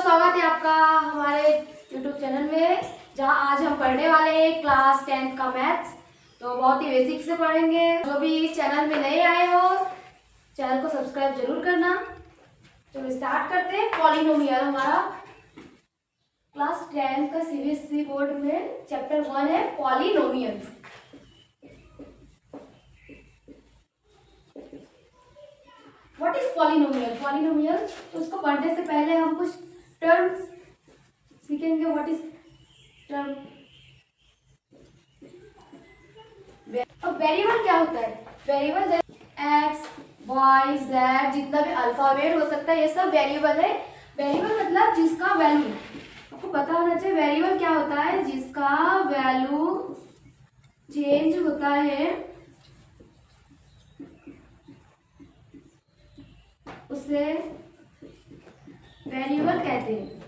स्वागत है आपका हमारे YouTube चैनल में, जहां आज हम पढ़ने वाले हैं क्लास 10 का मैथ्स। तो बहुत ही बेसिक से पढ़ेंगे। जो भी इस चैनल में नए आए हो चैनल को सब्सक्राइब जरूर करना। तो स्टार्ट करते हैं। पॉलिनोमियल हमारा क्लास 10 का CBSE बोर्ड में चैप्टर 1 है polynomial. What is polynomial? Polynomial तो उसको पढ़ने से पहले हम कुछ टर्म्स सीखेंगे। What is term? अब वेरिएबल क्या होता है? वेरिएबल एक्स वाई जेड जितना भी अल्फाबेट हो सकता है ये सब वेरिएबल है। वेरिएबल मतलब जिसका वैल्यू आपको पता होना चाहिए। वेरिएबल क्या होता है? जिसका वैल्यू चेंज होता है उसे वेरिएबल कहते हैं।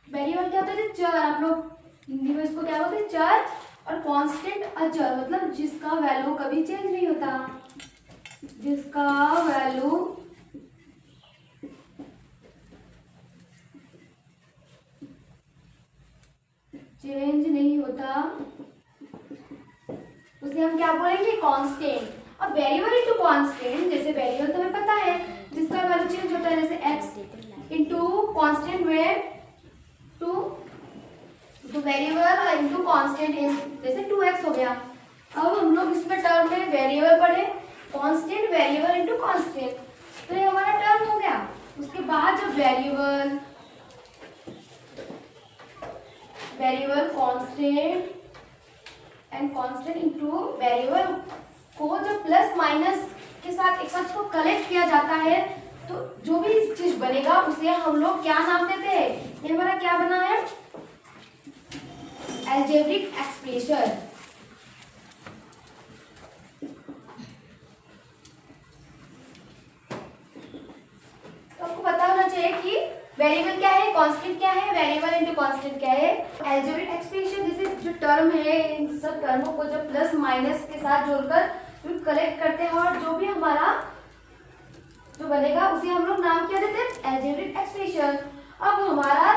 वेरिएबल क्या होता है? चर। आप लोग हिंदी में इसको क्या बोलते हैं? चर। और कांस्टेंट अचर मतलब जिसका वैल्यू कभी चेंज नहीं होता, जिसका वैल्यू चेंज नहीं होता उसे हम क्या बोलेंगे? कांस्टेंट। अब वेरिएबल इनटू कांस्टेंट, जैसे वेरिएबल तुम्हें पता है जिसका वैल्यू चेंज होता है, जैसे x इनटू कांस्टेंट में 2, तो वेरिएबल इनटू कांस्टेंट जैसे 2x हो गया। अब हम लोग इसमें टर्म में वेरिएबल पढ़े, कांस्टेंट वेरिएबल इनटू कांस्टेंट, तो ये हमारा टर्म हो गया। उसके बाद जब variable constant and constant into variable को जब प्लस माइनस के साथ एक साथ को कलेक्ट किया जाता है तो जो भी चीज बनेगा उसे हम लोग क्या नाम देते हैं? ये हमारा क्या बना है? Algebraic expression. तो आपको पता होना चाहिए कि वेरिएबल क्या है, कांस्टेंट क्या है, वेरिएबल इनटू कांस्टेंट क्या है। अलजेब्रिक एक्सप्रेशन जैसे जो टर्म है इन सब टर्मों को जब प्लस माइनस के साथ जोड़कर कलेक्ट करते हैं और जो भी हमारा जो बनेगा उसे हम लोग नाम क्या देते हैं? Algebraic expression. अब हमारा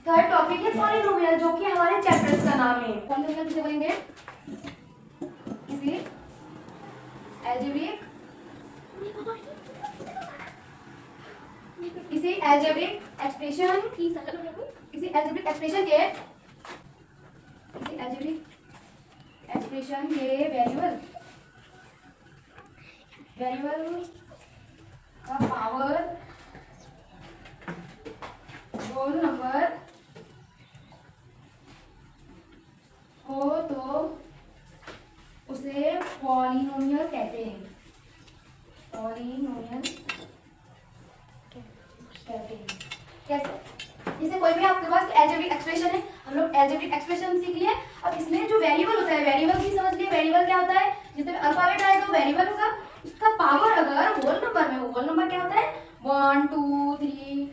थर्ड टॉपिक है पॉलिनोमियल, जो कि हमारे चैप्टर्स का नाम है। पॉलिनोमियल किसे बोलेंगे? किसी अलजेब्रिक एक्सप्रेशन के वेरिएबल का पावर होल नंबर हो तो उसे पॉलिनोमियल कहते हैं। पॉलिनोमियल कहते हैं। कैसे? जैसे कोई भी आपके पास अलजेब्रिक एक्सप्रेशन है, हम लोग अलजेब्रिक एक्सप्रेशन सीख लिए। अब इसमें जो वेरिएबल होता है, वेरिएबल भी समझ लिए। वेरिएबल क्या होता है? जिसमें अल्फाबेट आएगा वो वेरिएबल होगा। उसका पावर अगर होल नंबर में हो, होल नंबर क्या होता है? 1 2 3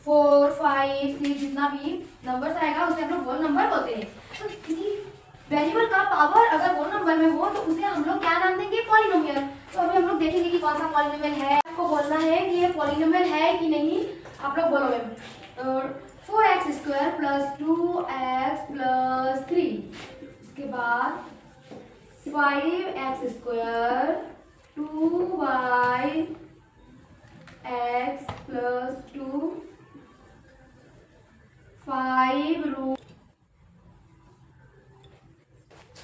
4 5 6 जितना भी नंबर्स आएगा उसे हम लोग होल नंबर बोलते हैं। तो किसी वेरिएबल का पावर अगर होल नंबर में हो तो उसे हम लोग क्या नाम देंगे? पॉलिनोमियल। तो अभी हम लोग देखेंगे कि कौन सा पॉलिनोमियल है। आपको बोलना है कि ये पॉलिनोमियल है कि नहीं। आप लोग बोलोगे 4x² + 2x + 3, इसके बाद 5x² 2y x + 2 5 रूट।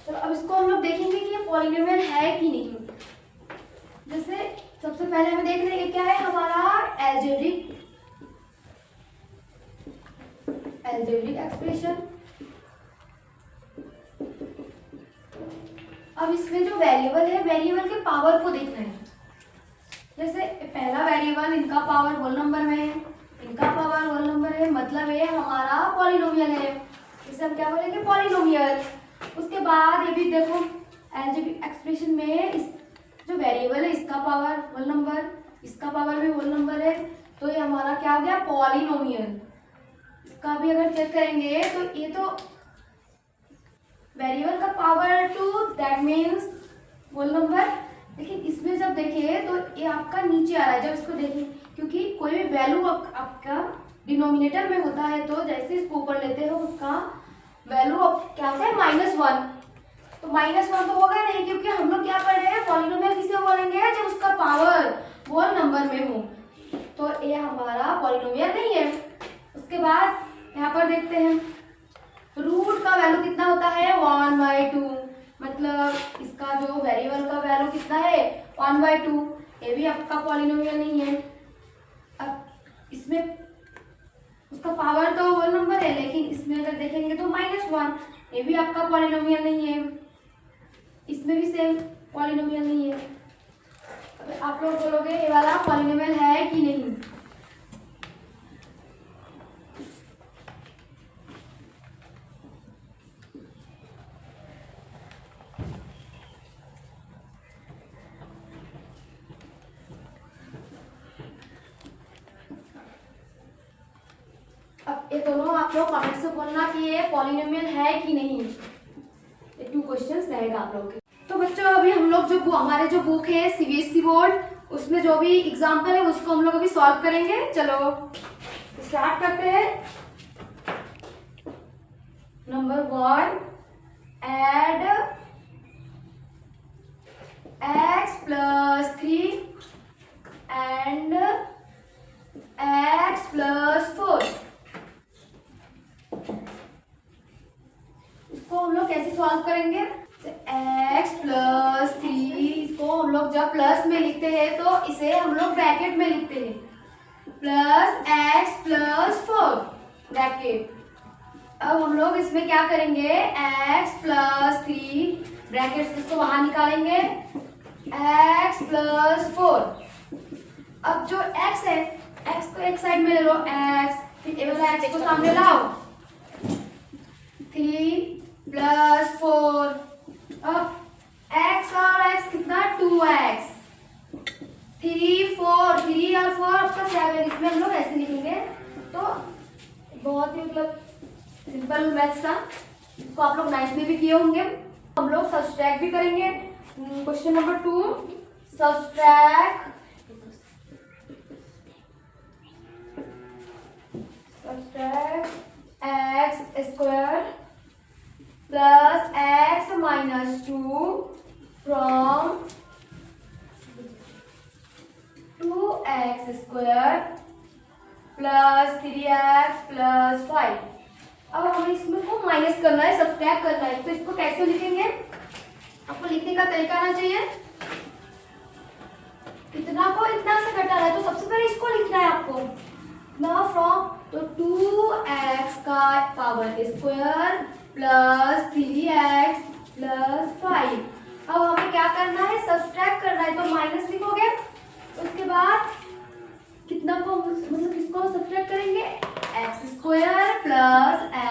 तो अब इसको हम लोग देखेंगे कि ये पॉलिनोमियल है कि नहीं। जैसे सबसे पहले हमें देख रहे हैं क्या है हमारा अलजेब्रिक एक्सप्रेशन। अब इसमें जो वेरिएबल है, वेरिएबल के पावर को देखना है। जैसे पहला वेरिएबल इनका पावर होल नंबर में है, इनका पावर होल नंबर है, मतलब ये हमारा पॉलिनोमियल है। इसे हम क्या बोलेंगे? पॉलिनोमियल। उसके बाद ये भी देखो अलजेब्रिक एक्सप्रेशन में इस जो वेरिएबल है इसका पावर होल नंबर, इसका पावर भी होल नंबर है, तो ये हमारा क्या हो गया? पॉलिनोमियल। इसका भी अगर चेक करेंगे तो ये तो वेरिएबल का power 2 that means whole number, लेकिन इसमें जब देखिए तो ये आपका नीचे आ रहा है जब इसको देखें, क्योंकि कोई भी वैल्यू आपका डिनोमिनेटर में होता है तो जैसे इसको ऊपर लेते हो उसका वैल्यू क्या होता है -1। तो -1 तो होगा नहीं, क्योंकि हम लोग क्या पढ़ रहे हैं, पॉलिनोमियल किसे बोलेंगे जब उसका पावर होल नंबर में हो। तो ये हमारा पॉलिनोमियल नहीं है। उसके बाद यहाँ पर देखते हैं रूट का वैल्यू कितना होता है 1/2, मतलब इसका जो वेरिएबल का वैल्यू कितना है 1/2। ये भी आपका पॉलिनोमियल नहीं है। अब इसमें उसका पावर तो होल नंबर है, लेकिन इसमें अगर देखेंगे तो -1, ये भी आपका पॉलिनोमियल नहीं है। इसमें भी सेम पॉलिनोमियल नहीं है। अब आप लोग बोलोगे ये वाला पॉलिनोमियल है कि नहीं। अब ये दोनों आप लोग कमेंट से बोलना कि ये पॉलिनोमियल है कि नहीं। ये 2 क्वेश्चंस रहेगा आप लोग के। तो बच्चों अभी हम लोग जो हमारे जो बुक है सीबीएसई बोर्ड, उसमें जो भी एग्जाम्पल है उसको हम लोग अभी सॉल्व करेंगे। चलो स्टार्ट करते हैं। Number 1, add x + 3 and x + 4। इसको हम लोग कैसे सॉल्व करेंगे, x + 3 इसको हम लोग जब प्लस में लिखते हैं तो इसे हम लोग ब्रैकेट में लिखते हैं, प्लस x + 4 ब्रैकेट। अब हम लोग इसमें क्या करेंगे, x + 3 ब्रैकेट से इसको बाहर निकालेंगे, x + 4। अब जो x है, x को एक साइड में ले लो, x, फिर ये वाला x को सामने लाओ, 3 + 4। अब x और x कितना 2x, 3 4 3 और 4 आपका 7। इसमें हम लोग ऐसे लिखेंगे। तो बहुत ही मतलब सिंपल मैथ्स था, इसको आप लोग 9th में भी किए होंगे। हम लोग सब्सट्रैक्ट भी करेंगे। Question number 2, subtract x² + x - 2 from 2x² + 3x + 5। अब हमें इसमें को माइनस करना है, सब्ट्रैक्ट करना है। तो इसको कैसे लिखेंगे, आपको लिखने का तरीका आना चाहिए। इतना को इतना से घटाना है, तो सबसे पहले इसको लिखना है आपको ना फ्रॉम, तो 2x का पावर स्क्वायर + 3x + 5। अब हमें क्या करना है, सब्ट्रैक्ट करना है, तो माइनस लिखोगे। उसके बाद कितना को मतलब किसको सब्ट्रैक्ट करेंगे, x² +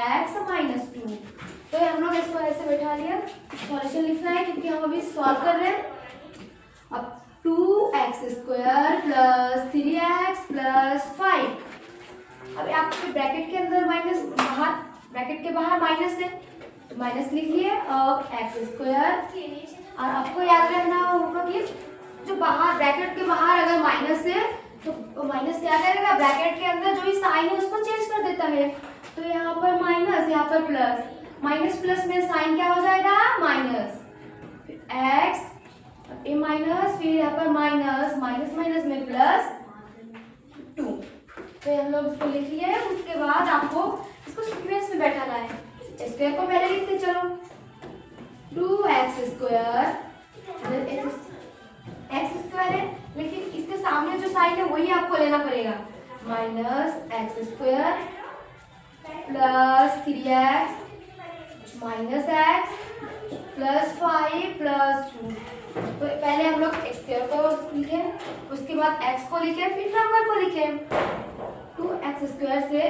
x - 2। तो हम लोग इसको ऐसे बैठा लिया। सॉल्यूशन लिखना है क्योंकि हम अभी सॉल्व कर रहे हैं। अब 2x² + 3x + 5। अब आपके ब्रैकेट के अंदर माइनस, बाहर ब्रैकेट के बाहर माइनस है, तो माइनस लिख लिए। अब x², और आपको याद रहना होगा कि जो बाहर ब्रैकेट के बाहर अगर माइनस है तो माइनस क्या करेगा, ब्रैकेट के अंदर जो भी साइन है उसको चेंज कर देता है। तो यहाँ पर माइनस, यहाँ पर प्लस, माइनस प्लस में साइन क्या हो जाएगा, माइनस, x ए माइनस, फिर यहाँ पर माइनस, माइनस माइनस में +2। तो हम लोग इसको लिख लिए। उसके बाद आपको इसको सीक्वेंस में बैठाना है। स्क्वायर को पहले लिखते चलो, 2x² x² है, लेकिन इसके सामने जो साइन है वही आपको लेना पड़ेगा, -x² + 3x -x + 5 + 2। तो पहले हम लोग x² को लिखे, उसके बाद x को लिखे, फिर नंबर को लिखे। 2x² से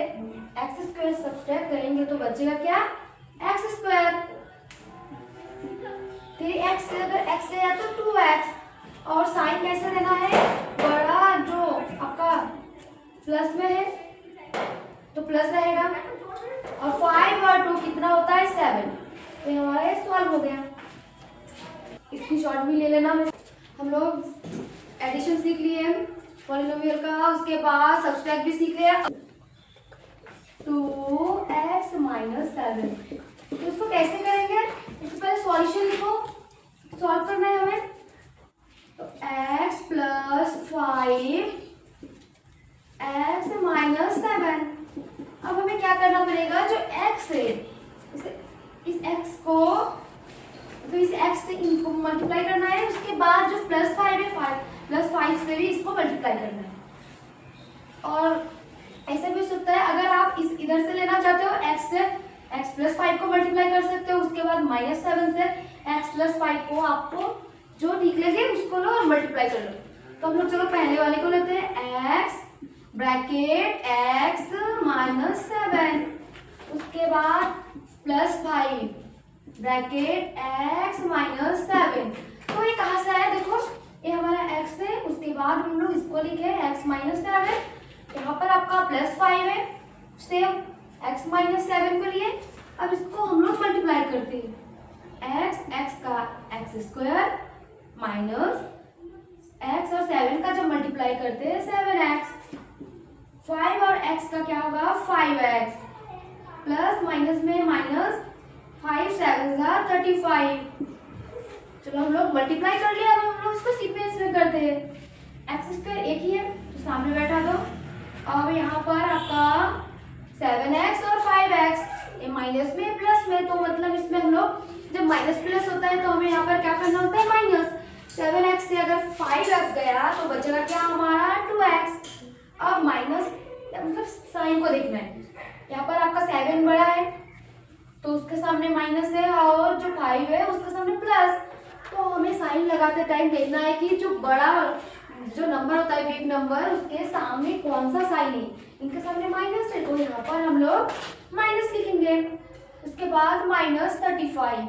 x² सब्ट्रैक्ट करेंगे तो बचेगा क्या, x²। 3x से अगर x ले तो 2x, और साइन कैसे देना है, बड़ा जो आपका प्लस में है तो प्लस रहेगा, और 5 और 2 कितना होता है, 7। तो हमारा ये सॉल्व हो गया। इसकी शॉर्ट भी ले लेना। हम लोग एडिशन सीख लिए, पॉलिनोमियल का। उसके बाद सब्सट्रैक्ट भी सीख लिया। 2x माइनस 7, तो इसको कैसे करेंगे? इससे पहले सॉल्यूशन लिखो, सॉल्व करना है हमें। तो x प्लस 5 x माइनस 7। अब हमें क्या करना पड़ेगा, जो x है इस x को, तो इस x से इनको मल्टीप्लाई करना है। उसके बाद जो प्लस 5 है, प्लस 5 से भी इसको मल्टीप्लाई करना है। और ऐसे भी हो सकता है, अगर आप इस इधर से लेना चाहते हो x से x प्लस 5 को मल्टीप्लाई कर सकते हो। उसके बाद माइनस 7 से x प्लस 5 को आपको जो ठीक लगे उसको लो और मल्टीप्लाई कर लो। तो हम लोग चलो पहले वाले को लेते हैं, x ब्रैकेट x माइनस 7, उसके बाद प्लस 5 ब्रैकेट x माइनस 7। तो ये कहाँ से आया? देखो ये हमारा x है, उसके बाद हम लोग इसको लिखे x माइनस 7। यहाँ पर आपका प्लस 5 है, सेम x माइनस 7 के लिए। अब इसको हम लोग मल्टीप्लाई करते हैं, x का x स्क्वायर माइनस x और 7 का जब मल्टीप्लाई करते हैं 7x, 5 और x का क्या होगा 5x, प्लस माइनस में माइनस, 5 7 35। चलो हम लोग मल्टीप्लाई कर लिया। अब हम लोग इसको सीक्वेंस में करते हैं। एक्स स्क्वायर एक ही है तो सामने बैठा दो। अब यहाँ पर आपका 7x और 5x, ये माइनस में प्लस में, तो मतलब इसमें हम लोग जब माइनस प्लस होता है तो हमें यहाँ पर क्या करना होता है, माइनस। 7x से अगर 5x गया तो बचेगा क्या हमारा 2x। अब माइनस मतलब साइन को देखना है, यहाँ पर आपका 7 बड़ा है तो उसके सामने माइनस है, और जो 5 है उसके सामने प्लस। तो हमें साइन लगाते टाइम देखना है कि जो बड़ा जो नंबर होता है, बिग नंबर, उसके सामने कौन सा साइन है। इनके सामने माइनस है तो यहाँ पर हम लोग माइनस लिखेंगे। उसके बाद माइनस 35,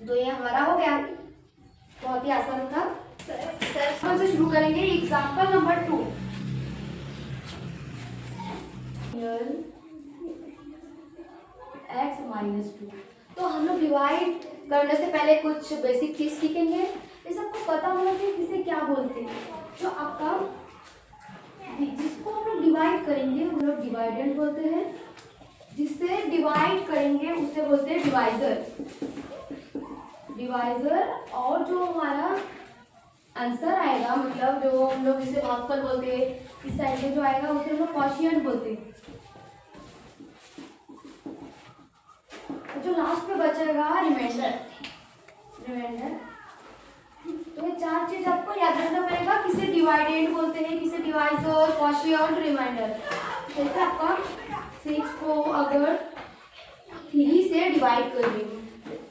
तो ये हमारा हो गया। बहुत ही आसान था। हम से शुरू करेंगे एग्जाम्पल नंबर 2। x minus 2। तो हम लोग डिवाइड करने से पहले कुछ बेसिक चीज सीखेंगे। ये सबको पता होना चाहिए किसे क्या बोलते हैं। जो आपका जिसको हम लोग डिवाइड करेंगे हम लोग डिवाइडेंड बोलते हैं, जिससे डिवाइड करेंगे उसे बोलते हैं डिवाइजर। डिवाइजर, और जो हमारा आंसर आएगा, मतलब जो हम लोग इसे भागफल बोलते हैं, इस साइड में जो आएगा उसे हम लोग क्वोशिएंट बोलते हैं। जो लास्ट में बचेगा रिमाइंडर। तो ये 4 चीज आपको याद रखना पड़ेगा, किसे डिवाइडेंड बोलते हैं, किसे डिवाइजर, क्वोशिएंट, रिमाइंडर। जैसे आपका 6 को अगर 3 से डिवाइड करेंगे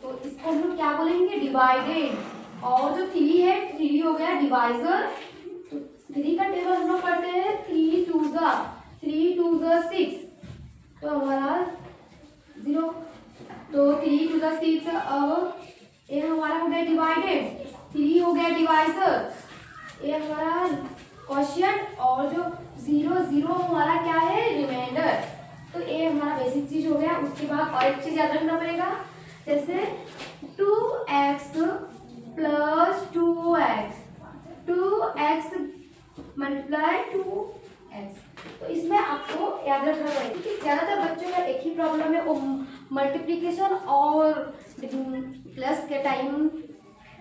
तो इसको हम लोग क्या बोलेंगे, डिवाइडेड। और जो 3 है, 3 हो गया डिवाइजर। तो 3 का टेबल हम लोग पढ़ते हैं, 3 2 6, तो हमारा 0। तो 3 2 6, अब ये हमारा हो गया डिवाइडेड, 3 हो गया डिवाइजर, ये हमारा क्वोशिएंट, और जो 0 0 हमारा क्या है, रिमाइंडर। तो ये हमारा बेसिक चीज हो गया। उसके बाद और एक चीज याद रखना पड़ेगा, जैसे 2x plus 2x, 2x multiply 2x। तो इसमें आपको याद रखना पड़ेगा कि ज़्यादातर बच्चों का एक ही प्रॉब्लम है, वो मल्टीप्लिकेशन और प्लस के टाइम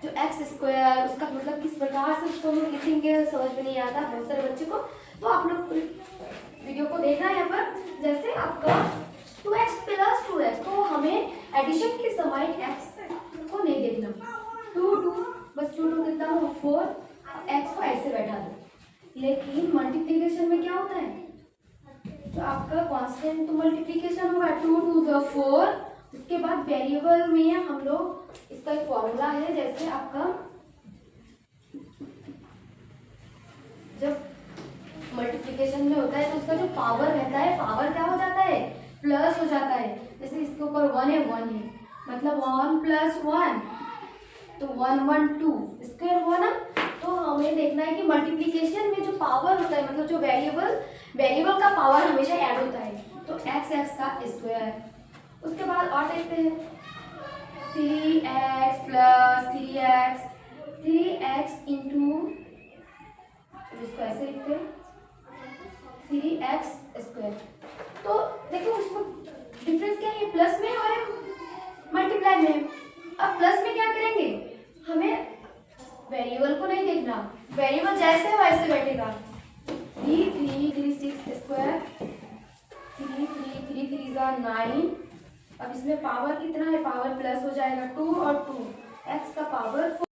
जो एक्स स्क्वायर, उसका मतलब किस प्रकार से उसको हम लोग लिखेंगे समझ में नहीं आता बहुत सारे बच्चों को। तो आप लोग वीडियो को देखना है यहाँ पर। जैसे आपका 2x प्लस 2x, तो हमें एडिशन के समय x को नहीं देखना, 2 बस 2 कितना हो 4, x को ऐसे बैठा दो। लेकिन मल्टीप्लिकेशन में क्या होता है, तो आपका कांस्टेंट तो मल्टीप्लिकेशन होगा, 2 2 4। उसके बाद वेरिएबल में हम लोग इसका एक फॉर्मूला है, जैसे आपका जब मल्टीप्लिकेशन में होता है तो उसका जो पावर रहता है, पावर क्या हो जाता है, प्लस हो जाता है। जैसे इसके ऊपर 1 है, 1 है, मतलब 1 प्लस 1, तो 1 1 2 स्क्वायर हुआ ना। तो हमें देखना है कि मल्टीप्लिकेशन में जो पावर होता है, मतलब जो वेरिएबल का पावर हमेशा ऐड होता है, तो x का स्क्वायर। उसके बाद और देखते हैं 3x प्लस 3x इंटू इसको ऐसे लिखते हैं 3x²। तो देखो उसको डिफरेंस क्या है, प्लस में और मल्टीप्लाई में। अब प्लस में क्या करेंगे, हमें वेरिएबल को नहीं देखना, वेरिएबल जैसे है वैसे बैठेगा। 3×6², 3 3 9। अब इसमें पावर कितना है, पावर प्लस हो जाएगा 2 और 2, x का पावर 4।